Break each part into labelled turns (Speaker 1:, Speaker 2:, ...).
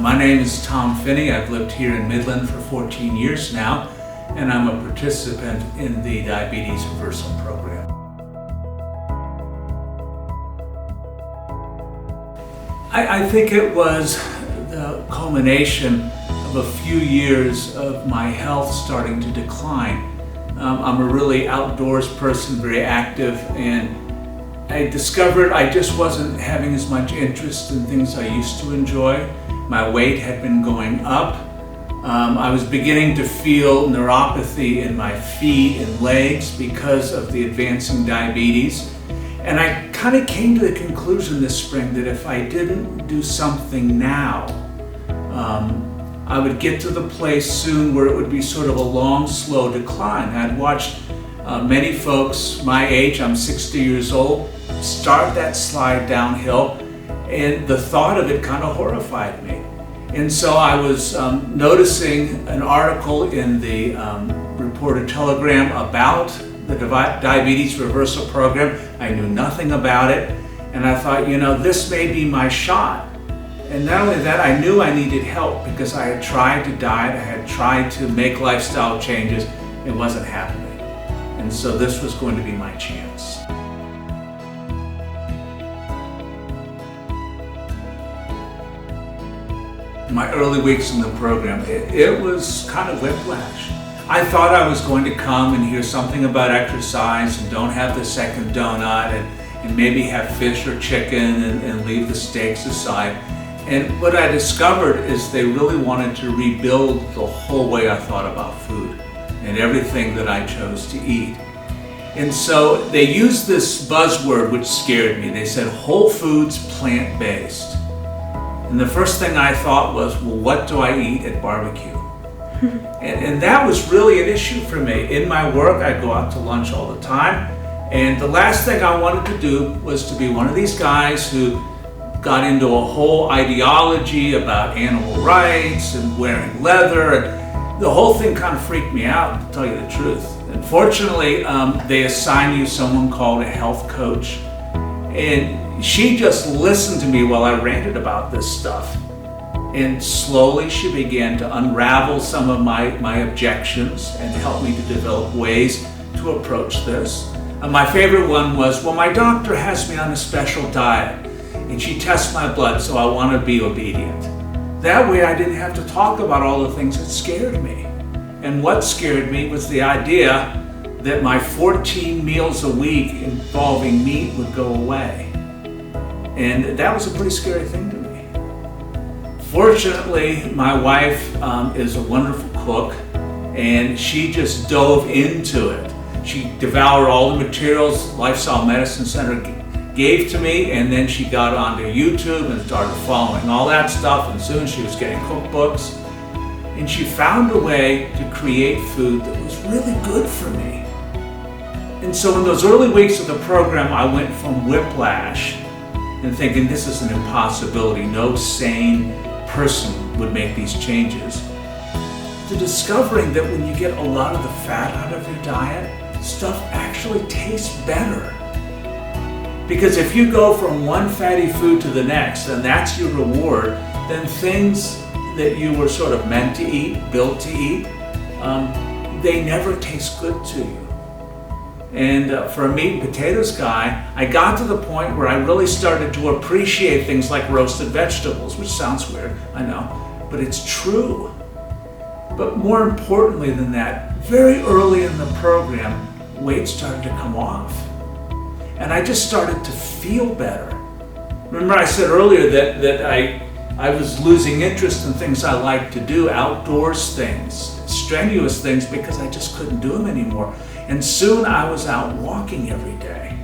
Speaker 1: My name is Tom Finnie. I've lived here in Midland for 14 years now, and I'm a participant in the Diabetes Reversal Program. I think it was the culmination of a few years of my health starting to decline. I'm a really outdoors person, very active, and I discovered I just wasn't having as much interest in things I used to enjoy. My weight had been going up. I was beginning to feel neuropathy in my feet and legs because of the advancing diabetes. And I kind of came to the conclusion this spring that if I didn't do something now, I would get to the place soon where it would be sort of a long, slow decline. I'd watched many folks my age, I'm 60 years old, start that slide downhill, and the thought of it kind of horrified me. And so I was noticing an article in the Reporter-Telegram about the Diabetes Reversal Program. I knew nothing about it, and I thought, this may be my shot. And not only that, I knew I needed help because I had tried to diet, I had tried to make lifestyle changes. It wasn't happening. And so this was going to be my chance. In my early weeks in the program, it was kind of whiplash. I thought I was going to come and hear something about exercise and don't have the second donut and maybe have fish or chicken and leave the steaks aside. And what I discovered is they really wanted to rebuild the whole way I thought about food and everything that I chose to eat. And so they used this buzzword which scared me. They said whole foods, plant-based. And the first thing I thought was, well, what do I eat at barbecue? and that was really an issue for me. In my work, I go out to lunch all the time. And the last thing I wanted to do was to be one of these guys who got into a whole ideology about animal rights and wearing leather. And the whole thing kind of freaked me out, to tell you the truth. And fortunately, they assign you someone called a health coach. And she just listened to me while I ranted about this stuff. And slowly she began to unravel some of my objections and help me to develop ways to approach this. My favorite one was, well, my doctor has me on a special diet and she tests my blood, so I want to be obedient. That way I didn't have to talk about all the things that scared me. And what scared me was the idea that my 14 meals a week involving meat would go away. And that was a pretty scary thing to me. Fortunately, my wife is a wonderful cook, and she just dove into it. She devoured all the materials Lifestyle Medicine Center gave to me, and then she got onto YouTube and started following all that stuff, and soon she was getting cookbooks. And she found a way to create food that was really good for me. And so in those early weeks of the program, I went from whiplash and thinking this is an impossibility, no sane person would make these changes, to discovering that when you get a lot of the fat out of your diet, stuff actually tastes better. Because if you go from one fatty food to the next, and that's your reward, then things that you were sort of meant to eat, built to eat, they never taste good to you. And for a meat and potatoes guy, I got to the point where I really started to appreciate things like roasted vegetables, which sounds weird, I know, but it's true. But more importantly than that, very early in the program, weight started to come off. And I just started to feel better. Remember I said earlier that I was losing interest in things I like to do, outdoors things, strenuous things, because I just couldn't do them anymore. And soon I was out walking every day.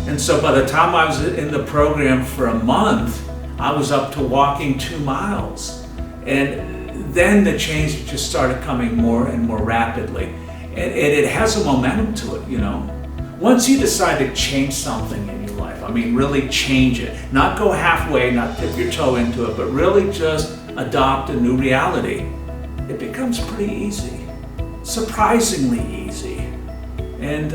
Speaker 1: And so by the time I was in the program for a month, I was up to walking 2 miles. And then the change just started coming more and more rapidly. And it has a momentum to it, Once you decide to change something in your life, really change it, not go halfway, not dip your toe into it, but really just adopt a new reality, it becomes pretty easy. Surprisingly easy. And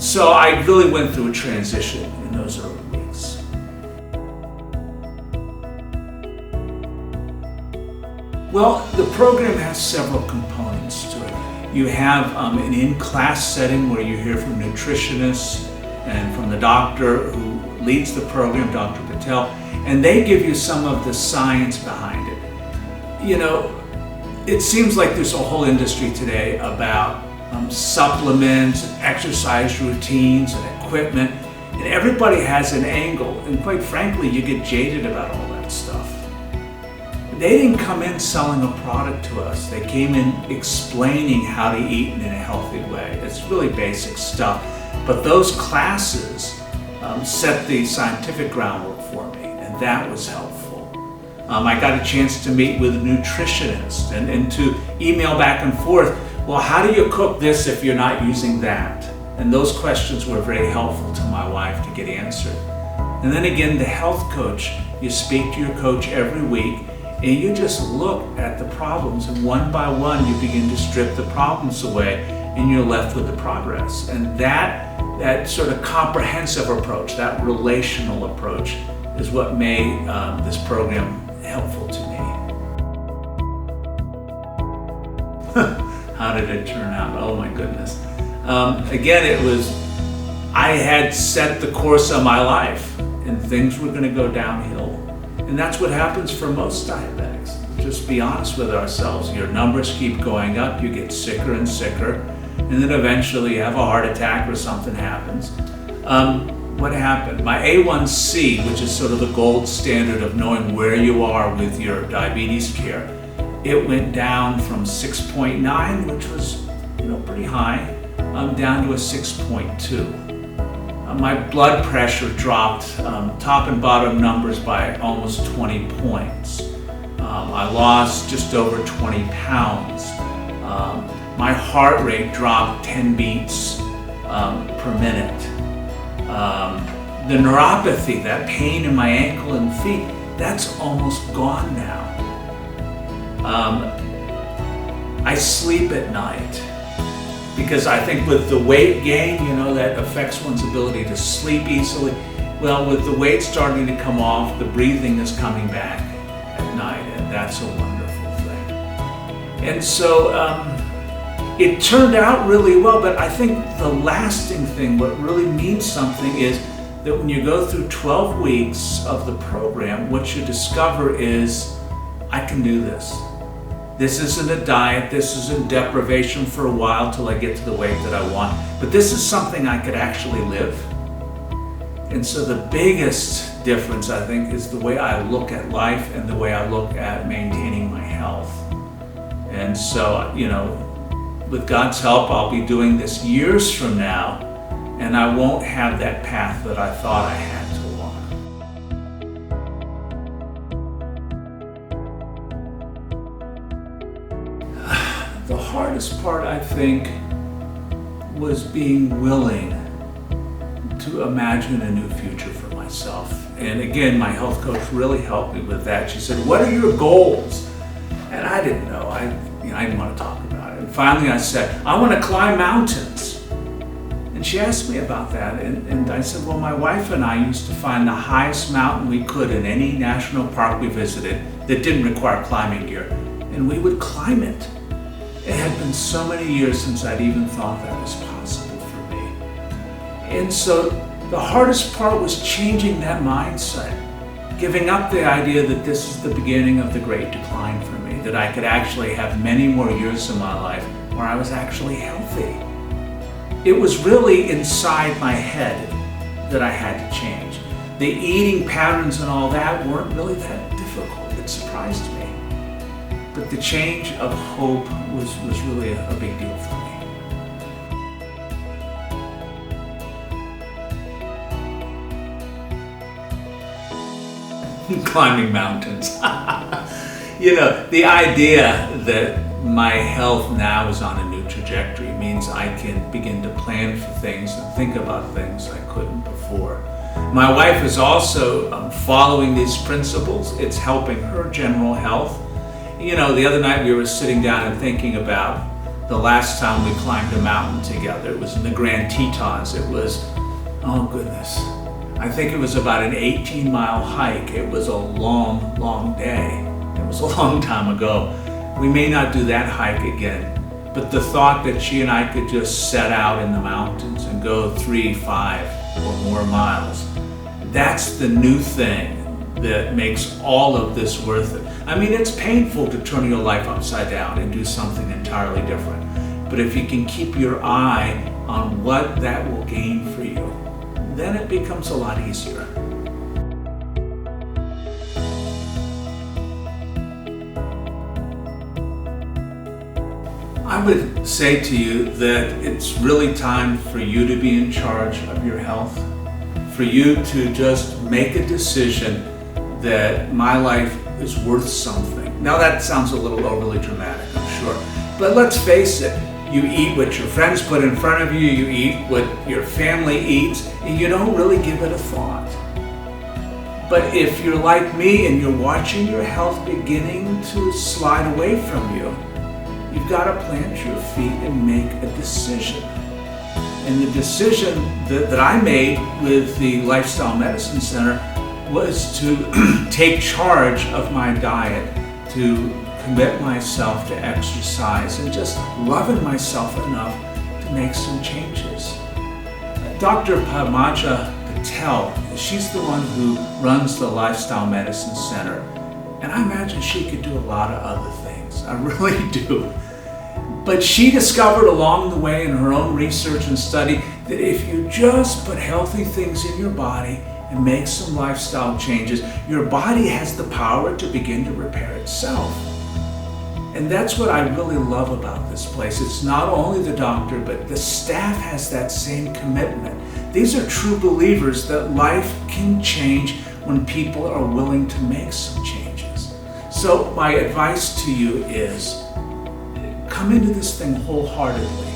Speaker 1: so I really went through a transition in those early weeks. Well, the program has several components to it. You have an in-class setting where you hear from nutritionists and from the doctor who leads the program, Dr. Patel, and they give you some of the science behind it. You know, it seems like there's a whole industry today about supplements, exercise routines, and equipment, and everybody has an angle, and quite frankly, you get jaded about all that stuff. They didn't come in selling a product to us. They came in explaining how to eat in a healthy way. It's really basic stuff, but those classes set the scientific groundwork for me, and that was helpful. I got a chance to meet with a nutritionist and to email back and forth, well, how do you cook this if you're not using that? And those questions were very helpful to my wife to get answered. And then again, the health coach, you speak to your coach every week and you just look at the problems, and one by one you begin to strip the problems away and you're left with the progress. And that sort of comprehensive approach, that relational approach, is what made this program helpful to me. How did it turn out? Oh my goodness. Again, I had set the course of my life and things were going to go downhill. And that's what happens for most diabetics. Just be honest with ourselves. Your numbers keep going up, you get sicker and sicker, and then eventually you have a heart attack or something happens. What happened? My A1C, which is sort of the gold standard of knowing where you are with your diabetes care, it went down from 6.9, which was pretty high, down to a 6.2. My blood pressure dropped top and bottom numbers by almost 20 points. I lost just over 20 pounds. My heart rate dropped 10 beats per minute. The neuropathy, that pain in my ankle and feet, that's almost gone now. I sleep at night because I think with the weight gain, that affects one's ability to sleep easily. Well, with the weight starting to come off, the breathing is coming back at night, and that's a wonderful thing. And so it turned out really well, but I think the lasting thing, what really means something, is that when you go through 12 weeks of the program, what you discover is, I can do this. This isn't a diet, this isn't deprivation for a while till I get to the weight that I want, but this is something I could actually live. And so the biggest difference, I think, is the way I look at life and the way I look at maintaining my health. And so, with God's help, I'll be doing this years from now, and I won't have that path that I thought I had to walk. The hardest part, I think, was being willing to imagine a new future for myself. And again, my health coach really helped me with that. She said, what are your goals? And I didn't know. I didn't want to talk about it. And finally I said, I want to climb mountains. And she asked me about that. And I said, well, my wife and I used to find the highest mountain we could in any national park we visited that didn't require climbing gear. And we would climb it. It had been so many years since I'd even thought that was possible for me. And so the hardest part was changing that mindset, giving up the idea that this is the beginning of the great decline for me, that I could actually have many more years of my life where I was actually healthy. It was really inside my head that I had to change. The eating patterns and all that weren't really that difficult. It surprised me. But the change of hope was really a big deal for me. Climbing mountains. The idea that my health now is on a new trajectory means I can begin to plan for things and think about things I couldn't before. My wife is also following these principles. It's helping her general health. The other night we were sitting down and thinking about the last time we climbed a mountain together. It was in the Grand Tetons. It was, oh goodness, I think it was about an 18-mile hike. It was a long, long day. It was a long time ago. We may not do that hike again, but the thought that she and I could just set out in the mountains and go 3, 5, or more miles, that's the new thing that makes all of this worth it. I mean, it's painful to turn your life upside down and do something entirely different. But if you can keep your eye on what that will gain for you, then it becomes a lot easier. I would say to you that it's really time for you to be in charge of your health, for you to just make a decision that my life is worth something. Now that sounds a little overly dramatic, I'm sure, but let's face it, you eat what your friends put in front of you, you eat what your family eats, and you don't really give it a thought. But if you're like me and you're watching your health beginning to slide away from you, you've got to plant your feet and make a decision. And the decision that I made with the Lifestyle Medicine Center was to take charge of my diet, to commit myself to exercise, and just loving myself enough to make some changes. Dr. Padmaja Patel, she's the one who runs the Lifestyle Medicine Center, and I imagine she could do a lot of other things. I really do. But she discovered along the way in her own research and study that if you just put healthy things in your body and make some lifestyle changes, your body has the power to begin to repair itself. And that's what I really love about this place. It's not only the doctor, but the staff has that same commitment. These are true believers that life can change when people are willing to make some changes. So my advice to you is, come into this thing wholeheartedly.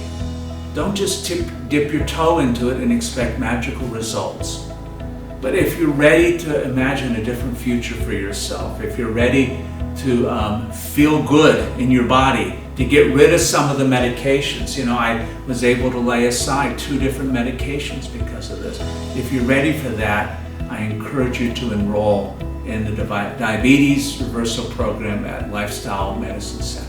Speaker 1: Don't just dip your toe into it and expect magical results. But if you're ready to imagine a different future for yourself, if you're ready to feel good in your body, to get rid of some of the medications. I was able to lay aside 2 different medications because of this. If you're ready for that, I encourage you to enroll in the Diabetes Reversal Program at Lifestyle Medicine Center.